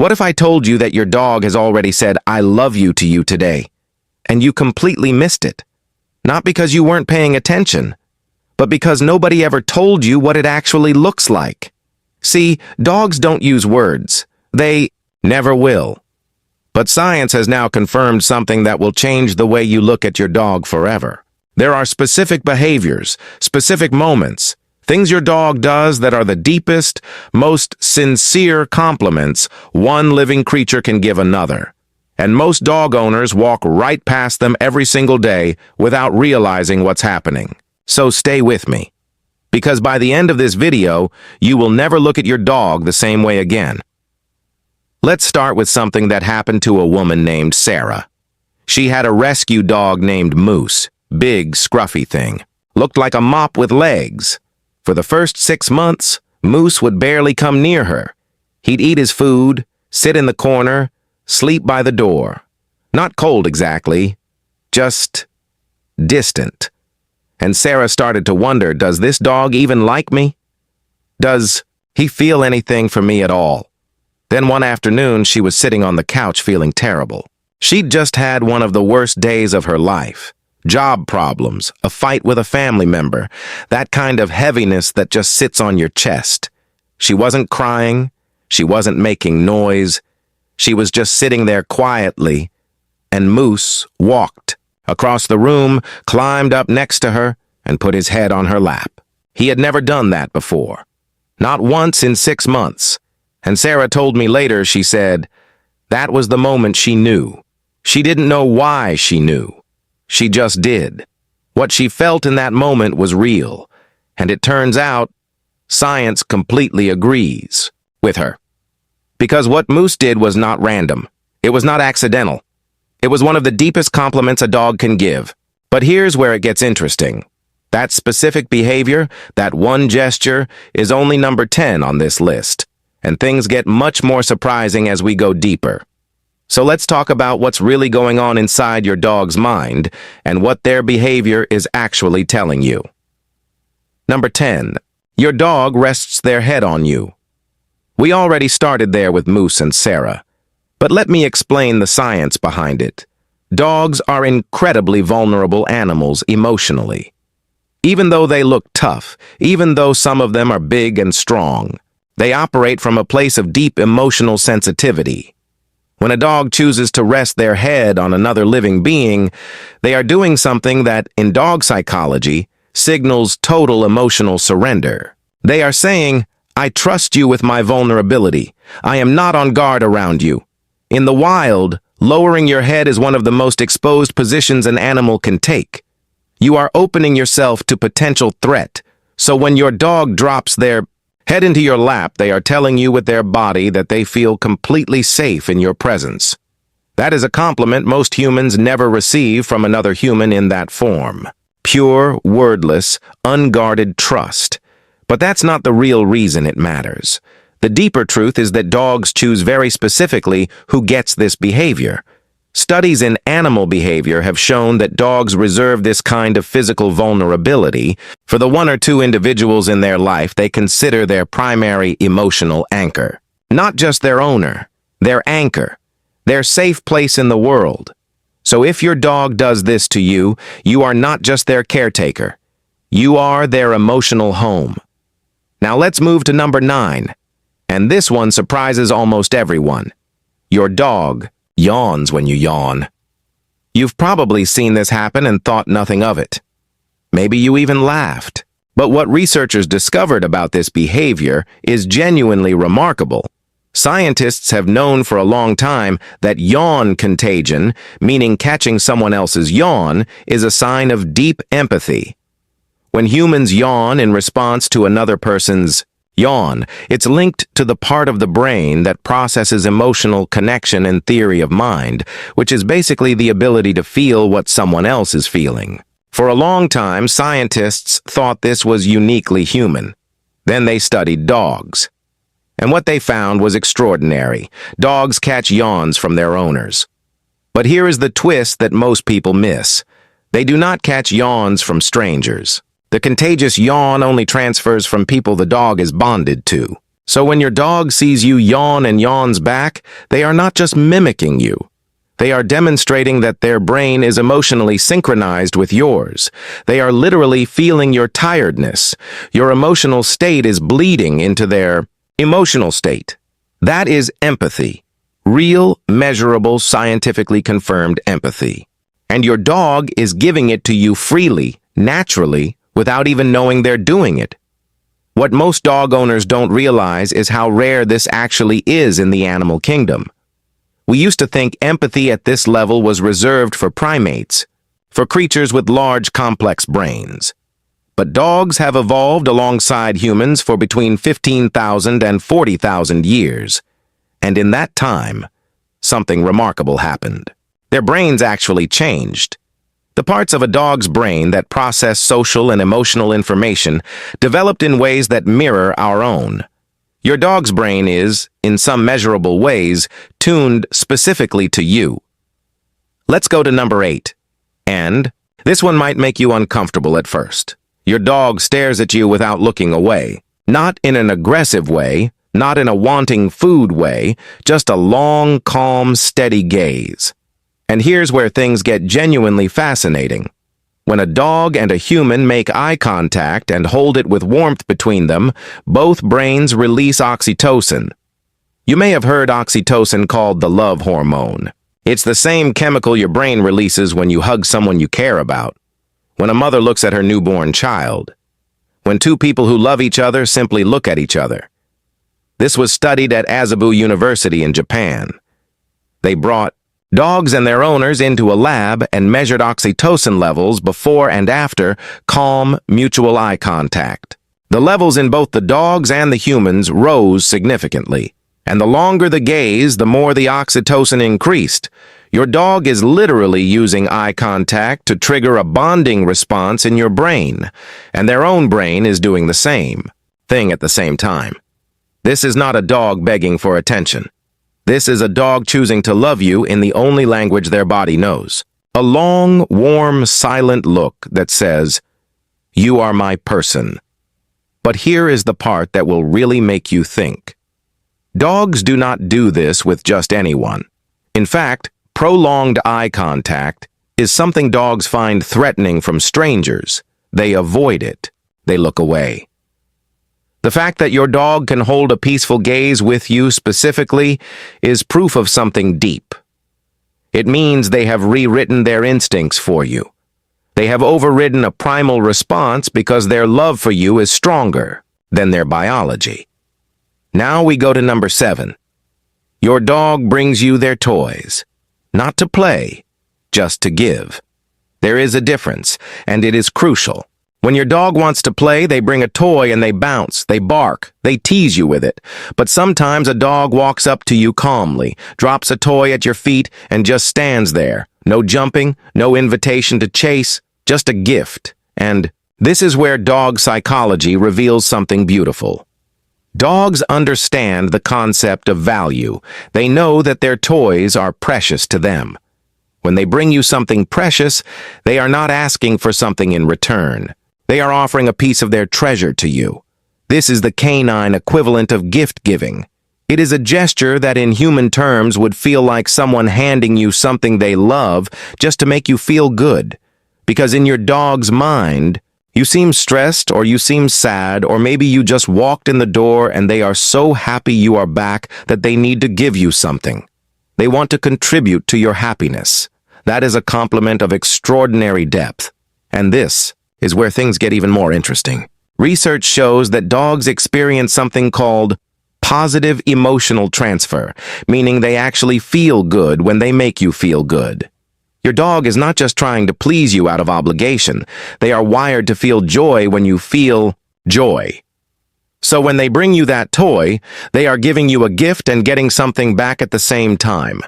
What if I told you that your dog has already said, "I love you" to you today, and you completely missed it? Not because you weren't paying attention, but because nobody ever told you what it actually looks like. See, dogs don't use words. They never will. But science has now confirmed something that will change the way you look at your dog forever. There are specific behaviors, specific moments, things your dog does that are the deepest, most sincere compliments one living creature can give another. And most dog owners walk right past them every single day without realizing what's happening. So stay with me, because by the end of this video, you will never look at your dog the same way again. Let's start with something that happened to a woman named Sarah. She had a rescue dog named Moose, big, scruffy thing. Looked like a mop with legs. For the first 6 months, Moose would barely come near her. He'd eat his food, sit in the corner, sleep by the door. Not cold exactly, just distant. And Sarah started to wonder, does this dog even like me? Does he feel anything for me at all? Then one afternoon, she was sitting on the couch feeling terrible. She'd just had one of the worst days of her life. Job problems, a fight with a family member, that kind of heaviness that just sits on your chest. She wasn't crying, she wasn't making noise, she was just sitting there quietly, and Moose walked across the room, climbed up next to her, and put his head on her lap. He had never done that before. Not once in 6 months. And Sarah told me later, she said, that was the moment she knew. She didn't know why she knew. She just did. What she felt in that moment was real. And it turns out, science completely agrees with her. Because what Moose did was not random. It was not accidental. It was one of the deepest compliments a dog can give. But here's where it gets interesting. That specific behavior, that one gesture, is only number 10 on this list. And things get much more surprising as we go deeper. So let's talk about what's really going on inside your dog's mind and what their behavior is actually telling you. Number 10. Your dog rests their head on you. We already started there with Moose and Sarah, but let me explain the science behind it. Dogs are incredibly vulnerable animals emotionally. Even though they look tough, even though some of them are big and strong, they operate from a place of deep emotional sensitivity. When a dog chooses to rest their head on another living being, they are doing something that, in dog psychology, signals total emotional surrender. They are saying, I trust you with my vulnerability. I am not on guard around you. In the wild, lowering your head is one of the most exposed positions an animal can take. You are opening yourself to potential threat, so when your dog drops their head into your lap, they are telling you with their body that they feel completely safe in your presence. That is a compliment most humans never receive from another human in that form. Pure, wordless, unguarded trust. But that's not the real reason it matters. The deeper truth is that dogs choose very specifically who gets this behavior. Studies in animal behavior have shown that dogs reserve this kind of physical vulnerability for the 1 or 2 individuals in their life they consider their primary emotional anchor. Not just their owner, their anchor, their safe place in the world. So if your dog does this to you, you are not just their caretaker. You are their emotional home. Now let's move to number 9. And this one surprises almost everyone. Your dog yawns when you yawn. You've probably seen this happen and thought nothing of it. Maybe you even laughed. But what researchers discovered about this behavior is genuinely remarkable. Scientists have known for a long time that yawn contagion, meaning catching someone else's yawn, is a sign of deep empathy. When humans yawn in response to another person's yawn, it's linked to the part of the brain that processes emotional connection and theory of mind, which is basically the ability to feel what someone else is feeling. For a long time, scientists thought this was uniquely human. Then they studied dogs. And what they found was extraordinary. Dogs catch yawns from their owners. But here is the twist that most people miss. They do not catch yawns from strangers. The contagious yawn only transfers from people the dog is bonded to. So when your dog sees you yawn and yawns back, they are not just mimicking you. They are demonstrating that their brain is emotionally synchronized with yours. They are literally feeling your tiredness. Your emotional state is bleeding into their emotional state. That is empathy. Real, measurable, scientifically confirmed empathy. And your dog is giving it to you freely, naturally, without even knowing they're doing it. What most dog owners don't realize is how rare this actually is in the animal kingdom. We used to think empathy at this level was reserved for primates, for creatures with large, complex brains. But dogs have evolved alongside humans for between 15,000 and 40,000 years. And in that time, something remarkable happened. Their brains actually changed. The parts of a dog's brain that process social and emotional information developed in ways that mirror our own. Your dog's brain is, in some measurable ways, tuned specifically to you. Let's go to number 8. And this one might make you uncomfortable at first. Your dog stares at you without looking away. Not in an aggressive way, not in a wanting food way, just a long, calm, steady gaze. And here's where things get genuinely fascinating. When a dog and a human make eye contact and hold it with warmth between them, both brains release oxytocin. You may have heard oxytocin called the love hormone. It's the same chemical your brain releases when you hug someone you care about, when a mother looks at her newborn child, when two people who love each other simply look at each other. This was studied at Azabu University in Japan. They brought dogs and their owners into a lab and measured oxytocin levels before and after calm, mutual eye contact. The levels in both the dogs and the humans rose significantly, and the longer the gaze, the more the oxytocin increased. Your dog is literally using eye contact to trigger a bonding response in your brain, and their own brain is doing the same thing at the same time. This is not a dog begging for attention. This is a dog choosing to love you in the only language their body knows. A long, warm, silent look that says, "You are my person." But here is the part that will really make you think. Dogs do not do this with just anyone. In fact, prolonged eye contact is something dogs find threatening from strangers. They avoid it. They look away. The fact that your dog can hold a peaceful gaze with you specifically is proof of something deep. It means they have rewritten their instincts for you. They have overridden a primal response because their love for you is stronger than their biology. Now we go to number 7. Your dog brings you their toys, not to play, just to give. There is a difference, and it is crucial. When your dog wants to play, they bring a toy and they bounce, they bark, they tease you with it. But sometimes a dog walks up to you calmly, drops a toy at your feet, and just stands there. No jumping, no invitation to chase, just a gift. And this is where dog psychology reveals something beautiful. Dogs understand the concept of value. They know that their toys are precious to them. When they bring you something precious, they are not asking for something in return. They are offering a piece of their treasure to you. This is the canine equivalent of gift-giving. It is a gesture that in human terms would feel like someone handing you something they love just to make you feel good. Because in your dog's mind, you seem stressed or you seem sad or maybe you just walked in the door and they are so happy you are back that they need to give you something. They want to contribute to your happiness. That is a compliment of extraordinary depth. And this is where things get even more interesting. Research shows that dogs experience something called positive emotional transfer, meaning they actually feel good when they make you feel good. Your dog is not just trying to please you out of obligation. They are wired to feel joy when you feel joy. So when they bring you that toy, they are giving you a gift and getting something back at the same time.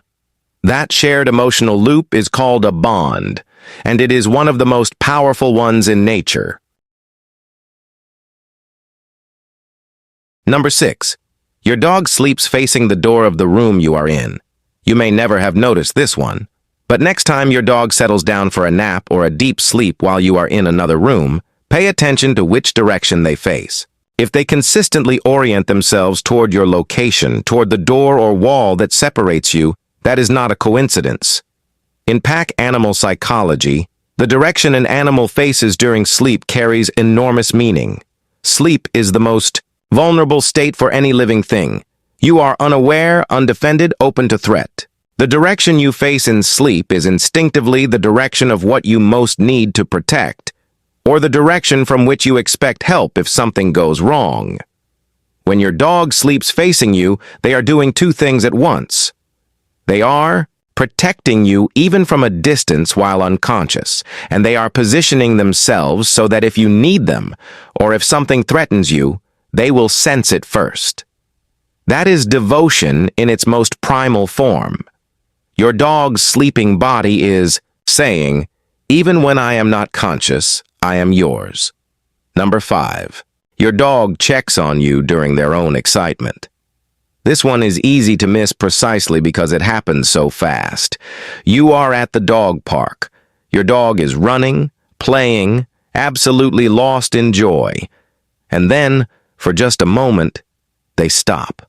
That shared emotional loop is called a bond, and it is one of the most powerful ones in nature. Number 6. Your dog sleeps facing the door of the room you are in. You may never have noticed this one, but next time your dog settles down for a nap or a deep sleep while you are in another room, pay attention to which direction they face. If they consistently orient themselves toward your location, toward the door or wall that separates you, that is not a coincidence. In pack animal psychology, the direction an animal faces during sleep carries enormous meaning. Sleep is the most vulnerable state for any living thing. You are unaware, undefended, open to threat. The direction you face in sleep is instinctively the direction of what you most need to protect, or the direction from which you expect help if something goes wrong. When your dog sleeps facing you, they are doing two things at once. They are protecting you even from a distance while unconscious, and they are positioning themselves so that if you need them, or if something threatens you, they will sense it first. That is devotion in its most primal form. Your dog's sleeping body is saying, "Even when I am not conscious, I am yours." Number 5. Your dog checks on you during their own excitement. This one is easy to miss precisely because it happens so fast. You are at the dog park. Your dog is running, playing, absolutely lost in joy. And then, for just a moment, they stop.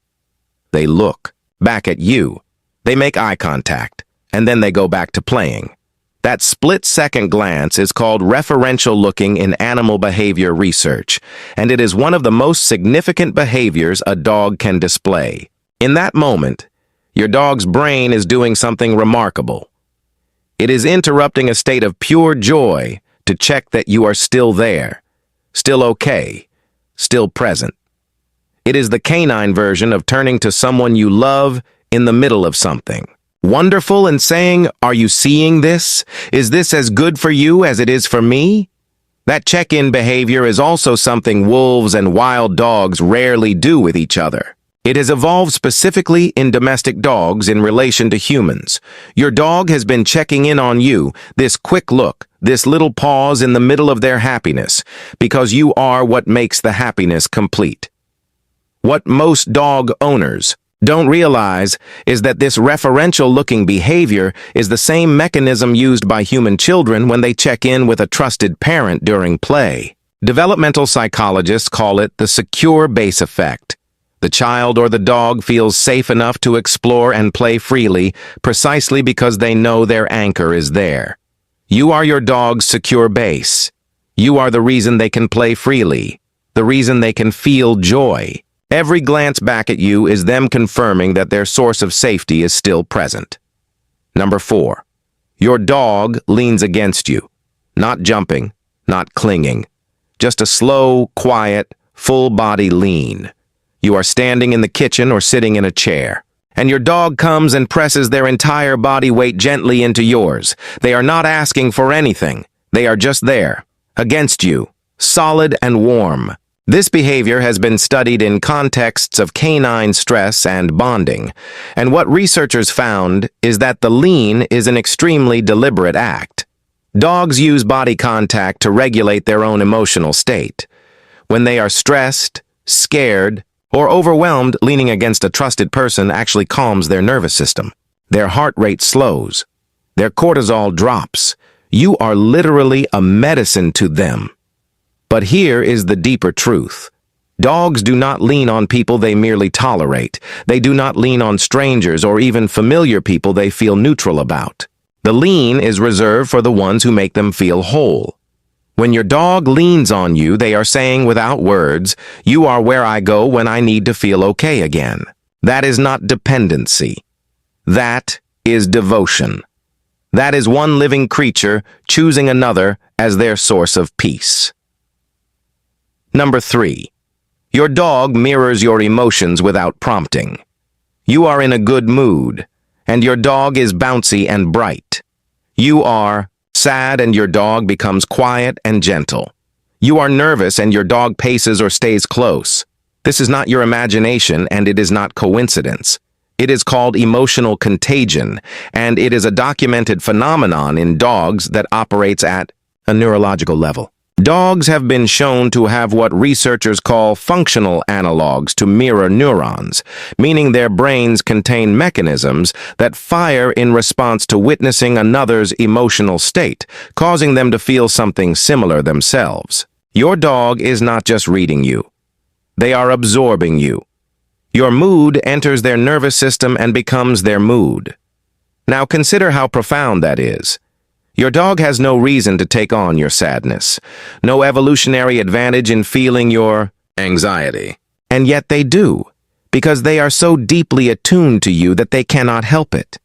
They look back at you. They make eye contact, and then they go back to playing. That split-second glance is called referential looking in animal behavior research, and it is one of the most significant behaviors a dog can display. In that moment, your dog's brain is doing something remarkable. It is interrupting a state of pure joy to check that you are still there, still okay, still present. It is the canine version of turning to someone you love in the middle of something wonderful and saying, "Are you seeing this? Is this as good for you as it is for me?" That check-in behavior is also something wolves and wild dogs rarely do with each other. It has evolved specifically in domestic dogs in relation to humans. Your dog has been checking in on you, this quick look, this little pause in the middle of their happiness, because you are what makes the happiness complete. What most dog owners don't realize is that this referential-looking behavior is the same mechanism used by human children when they check in with a trusted parent during play. Developmental psychologists call it the secure base effect. The child or the dog feels safe enough to explore and play freely precisely because they know their anchor is there. You are your dog's secure base. You are the reason they can play freely, the reason they can feel joy. Every glance back at you is them confirming that their source of safety is still present. Number 4. Your dog leans against you. Not jumping, not clinging. Just a slow, quiet, full-body lean. You are standing in the kitchen or sitting in a chair, and your dog comes and presses their entire body weight gently into yours. They are not asking for anything. They are just there, against you, solid and warm. This behavior has been studied in contexts of canine stress and bonding, and what researchers found is that the lean is an extremely deliberate act. Dogs use body contact to regulate their own emotional state. When they are stressed, scared, or overwhelmed, leaning against a trusted person actually calms their nervous system. Their heart rate slows. Their cortisol drops. You are literally a medicine to them. But here is the deeper truth. Dogs do not lean on people they merely tolerate. They do not lean on strangers or even familiar people they feel neutral about. The lean is reserved for the ones who make them feel whole. When your dog leans on you, they are saying without words, "You are where I go when I need to feel okay again." That is not dependency. That is devotion. That is one living creature choosing another as their source of peace. Number 3. Your dog mirrors your emotions without prompting. You are in a good mood, and your dog is bouncy and bright. You are sad and your dog becomes quiet and gentle. You are nervous and your dog paces or stays close. This is not your imagination and it is not coincidence. It is called emotional contagion, and it is a documented phenomenon in dogs that operates at a neurological level. Dogs have been shown to have what researchers call functional analogs to mirror neurons, meaning their brains contain mechanisms that fire in response to witnessing another's emotional state, causing them to feel something similar themselves. Your dog is not just reading you. They are absorbing you. Your mood enters their nervous system and becomes their mood. Now consider how profound that is. Your dog has no reason to take on your sadness, no evolutionary advantage in feeling your anxiety. And yet they do, because they are so deeply attuned to you that they cannot help it.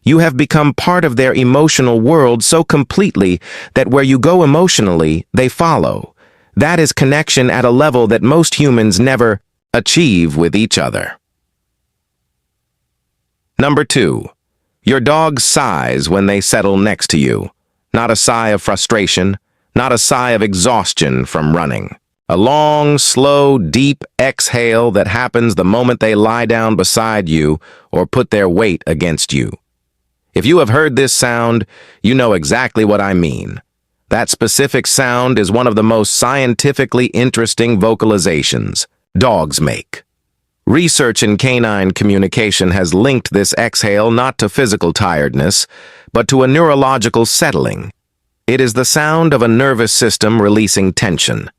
You have become part of their emotional world so completely that where you go emotionally, they follow. That is connection at a level that most humans never achieve with each other. Number 2. Your dog sighs when they settle next to you. Not a sigh of frustration, not a sigh of exhaustion from running. A long, slow, deep exhale that happens the moment they lie down beside you or put their weight against you. If you have heard this sound, you know exactly what I mean. That specific sound is one of the most scientifically interesting vocalizations dogs make. Research in canine communication has linked this exhale not to physical tiredness, but to a neurological settling. It is the sound of a nervous system releasing tension.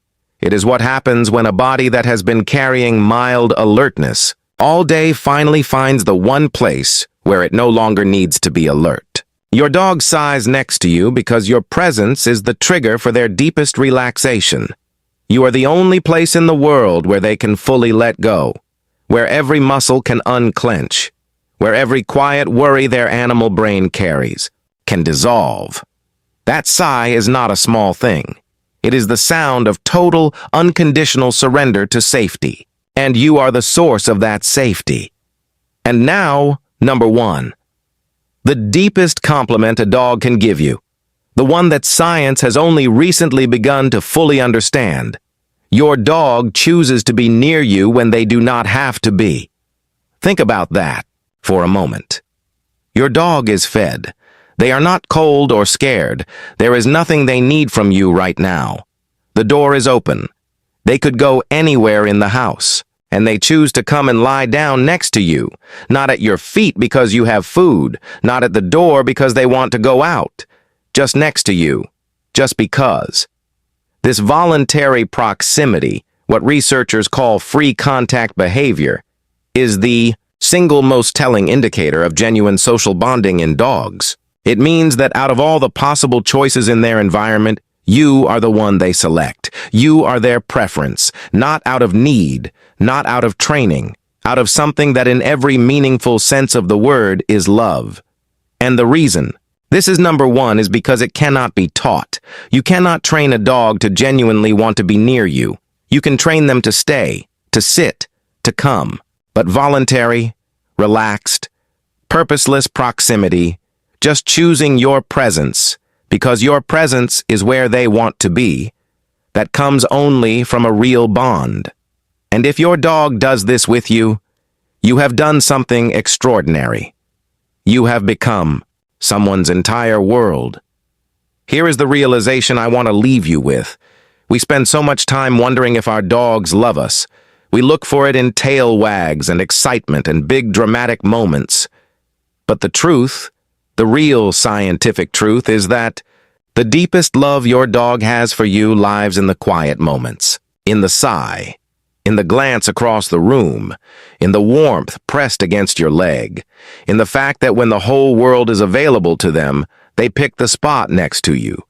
It is what happens when a body that has been carrying mild alertness all day finally finds the one place where it no longer needs to be alert. Your dog sighs next to you because your presence is the trigger for their deepest relaxation. You are the only place in the world where they can fully let go, where every muscle can unclench, where every quiet worry their animal brain carries can dissolve. That sigh is not a small thing. It is the sound of total, unconditional surrender to safety, and you are the source of that safety. And now, number 1. The deepest compliment a dog can give you, the one that science has only recently begun to fully understand. Your dog chooses to be near you when they do not have to be. Think about that for a moment. Your dog is fed. They are not cold or scared. There is nothing they need from you right now. The door is open. They could go anywhere in the house, and they choose to come and lie down next to you, not at your feet because you have food, not at the door because they want to go out, just next to you, just because. This voluntary proximity, what researchers call free contact behavior, is the single most telling indicator of genuine social bonding in dogs. It means that out of all the possible choices in their environment, you are the one they select. You are their preference, not out of need, not out of training, out of something that in every meaningful sense of the word is love. And the reason this is number 1 is because it cannot be taught. You cannot train a dog to genuinely want to be near you. You can train them to stay, to sit, to come. But voluntary, relaxed, purposeless proximity, just choosing your presence, because your presence is where they want to be, that comes only from a real bond. And if your dog does this with you, you have done something extraordinary. You have become someone's entire world. Here is the realization I want to leave you with. We spend so much time wondering if our dogs love us. We look for it in tail wags and excitement and big dramatic moments. But the truth, the real scientific truth, is that the deepest love your dog has for you lies in the quiet moments, in the sigh, in the glance across the room, in the warmth pressed against your leg, in the fact that when the whole world is available to them, they pick the spot next to you.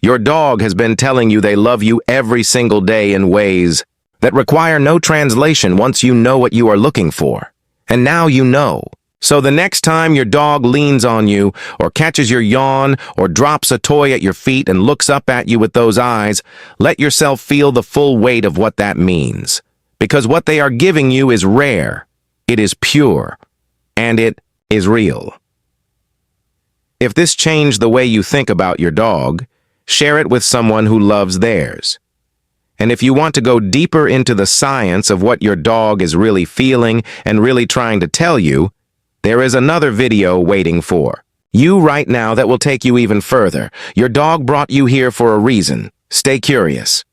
Your dog has been telling you they love you every single day in ways that require no translation once you know what you are looking for. And now you know. So the next time your dog leans on you, or catches your yawn, or drops a toy at your feet and looks up at you with those eyes, let yourself feel the full weight of what that means. Because what they are giving you is rare, it is pure, and it is real. If this changed the way you think about your dog, share it with someone who loves theirs. And if you want to go deeper into the science of what your dog is really feeling and really trying to tell you, there is another video waiting for you right now that will take you even further. Your dog brought you here for a reason. Stay curious.